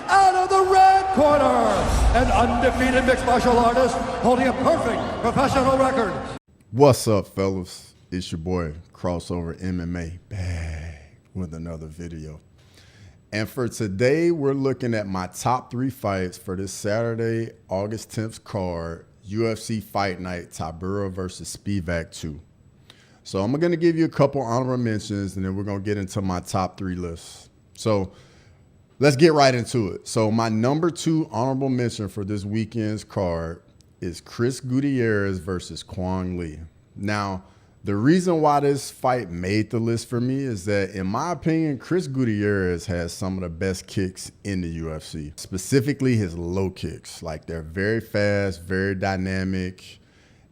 out of the red corner, an undefeated mixed martial artist holding a perfect professional record. What's up, fellas? It's your boy, Crossover MMA, back with another video. And for today, we're looking at my top 3 fights for this Saturday, August 10th card, UFC Fight Night, Tybura versus Spivac 2. So I'm going to give you a couple honorable mentions, and then we're going to get into my top 3 lists. So let's get right into it. So my number 2 honorable mention for this weekend's card is Chris Gutierrez versus Kwang Lee. Now, the reason why this fight made the list for me is that, in my opinion, Chris Gutierrez has some of the best kicks in the UFC, specifically his low kicks. Like, they're very fast, very dynamic,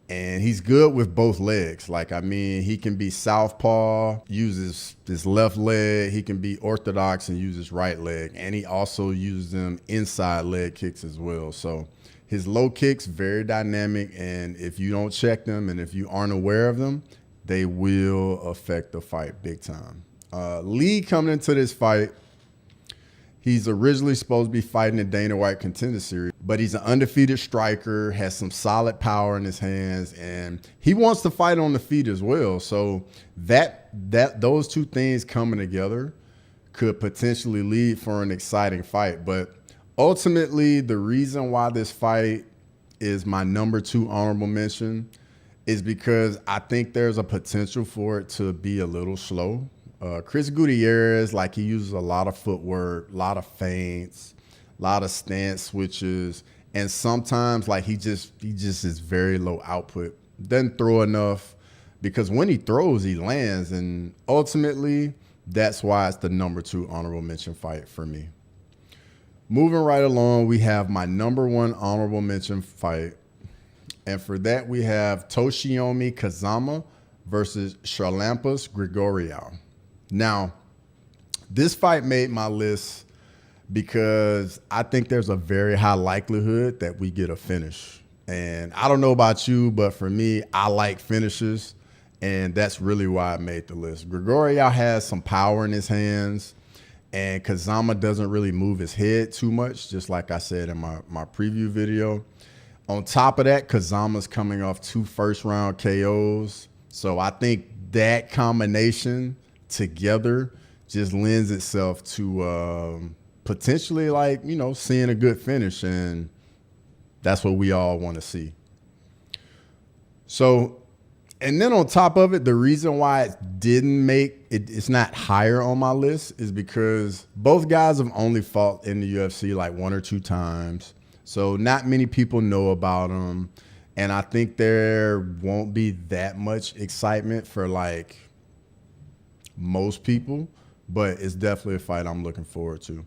and he's good with both legs. Like, I mean, he can be southpaw, uses his left leg. He can be orthodox and use his right leg. And he also uses them inside leg kicks as well. So his low kicks, very dynamic. And if you don't check them and if you aren't aware of them, they will affect the fight big time. Lee coming into this fight, he's originally supposed to be fighting the Dana White Contender Series, but he's an undefeated striker, has some solid power in his hands, and he wants to fight on the feet as well. So those two things coming together could potentially lead for an exciting fight. But ultimately, the reason why this fight is my number 2 honorable mention is because I think there's a potential for it to be a little slow. Chris Gutierrez, like, he uses a lot of footwork, a lot of feints, a lot of stance switches, and sometimes, like, he just is very low output. Doesn't throw enough, because when he throws, he lands, and ultimately, that's why it's the number 2 honorable mention fight for me. Moving right along, we have my number 1 honorable mention fight. And for that, we have Toshiomi Kazama versus Charlampas Grigoriou. Now, this fight made my list because I think there's a very high likelihood that we get a finish. And I don't know about you, but for me, I like finishes, and that's really why I made the list. Grigoriou has some power in his hands, and Kazama doesn't really move his head too much, just like I said in my preview video. On top of that, Kazama's coming off 2 first-round KOs. So I think that combination together just lends itself to potentially, like, you know, seeing a good finish. And that's what we all want to see. So, and then on top of it, the reason why it didn't make it, it's not higher on my list, is because both guys have only fought in the UFC like 1 or 2 times. So not many people know about them. And I think there won't be that much excitement for, like, most people, but it's definitely a fight I'm looking forward to.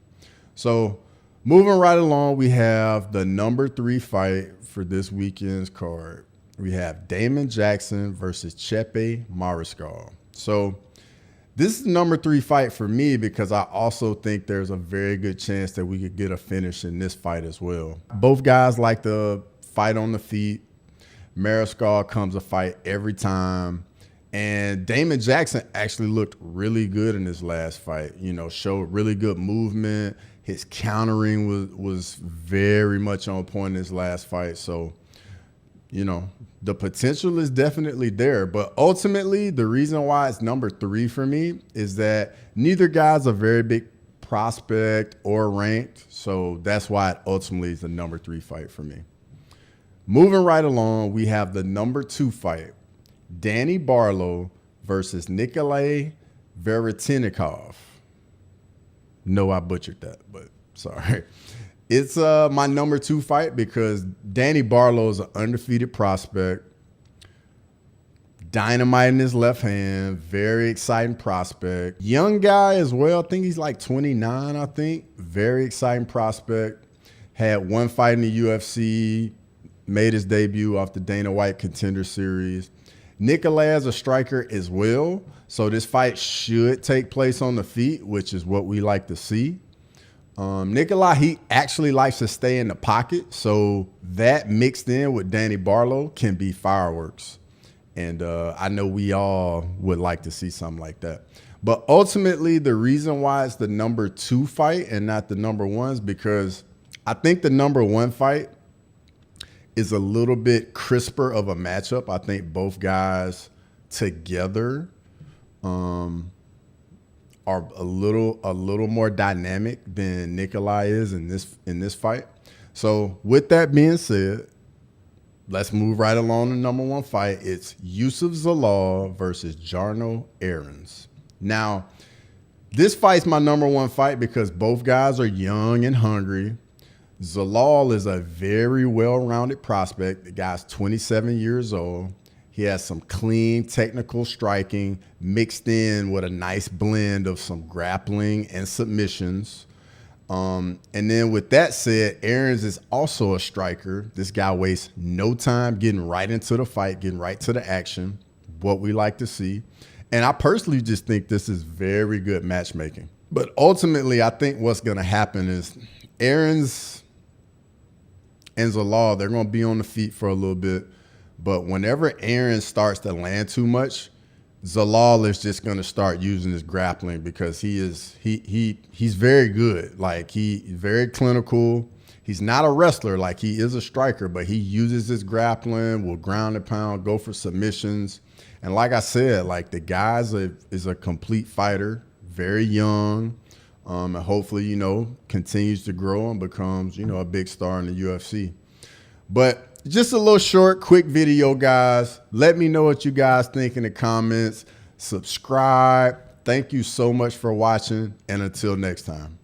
So moving right along, we have the number 3 fight for this weekend's card. We have Damon Jackson versus Chepe Mariscal. So this is the number 3 fight for me because I also think there's a very good chance that we could get a finish in this fight as well. Both guys like to fight on the feet. Mariscal comes to fight every time. And Damon Jackson actually looked really good in his last fight. You know, showed really good movement. His countering was very much on point in his last fight. So, you know, the potential is definitely there. But ultimately, the reason why it's number 3 for me is that neither guy's a very big prospect or ranked. So that's why it ultimately is the number 3 fight for me. Moving right along, we have the number 2 fight. Danny Barlow versus Nikolai Veretinnikov. No, I butchered that, but sorry. It's my number 2 fight because Danny Barlow is an undefeated prospect. Dynamite in his left hand. Very exciting prospect. Young guy as well. I think he's like 29, I think. Very exciting prospect. Had 1 fight in the UFC. Made his debut off the Dana White Contender Series. Nikolai is a striker as well. So this fight should take place on the feet, which is what we like to see. Nikolai, he actually likes to stay in the pocket. So that mixed in with Danny Barlow can be fireworks. And I know we all would like to see something like that. But ultimately, the reason why it's the number 2 fight and not the number 1 is because I think the number 1 fight is a little bit crisper of a matchup. I think both guys together are a little more dynamic than Nikolai is in this fight. So with that being said, let's move right along to number 1 fight. It's Yusuf Zalal versus Jarno Aarons. Now, this fight's my number 1 fight because both guys are young and hungry. Zalal is a very well-rounded prospect. The guy's 27 years old. He has some clean technical striking mixed in with a nice blend of some grappling and submissions. And then with that said, Aarons is also a striker. This guy wastes no time getting right into the fight, getting right to the action, what we like to see. And I personally just think this is very good matchmaking. But ultimately, I think what's going to happen is Aarons and Zalal, they're going to be on the feet for a little bit. But whenever Aarons starts to land too much, Zalal is just going to start using his grappling because he's very good. Like, he's very clinical. He's not a wrestler, like he is a striker, but he uses his grappling, will ground and pound, go for submissions. And like I said, like, the guy is a complete fighter, very young, and hopefully, you know, continues to grow and becomes, you know, a big star in the UFC. But just a little short, quick video, guys. Let me know what you guys think in the comments. Subscribe. Thank you so much for watching, and until next time.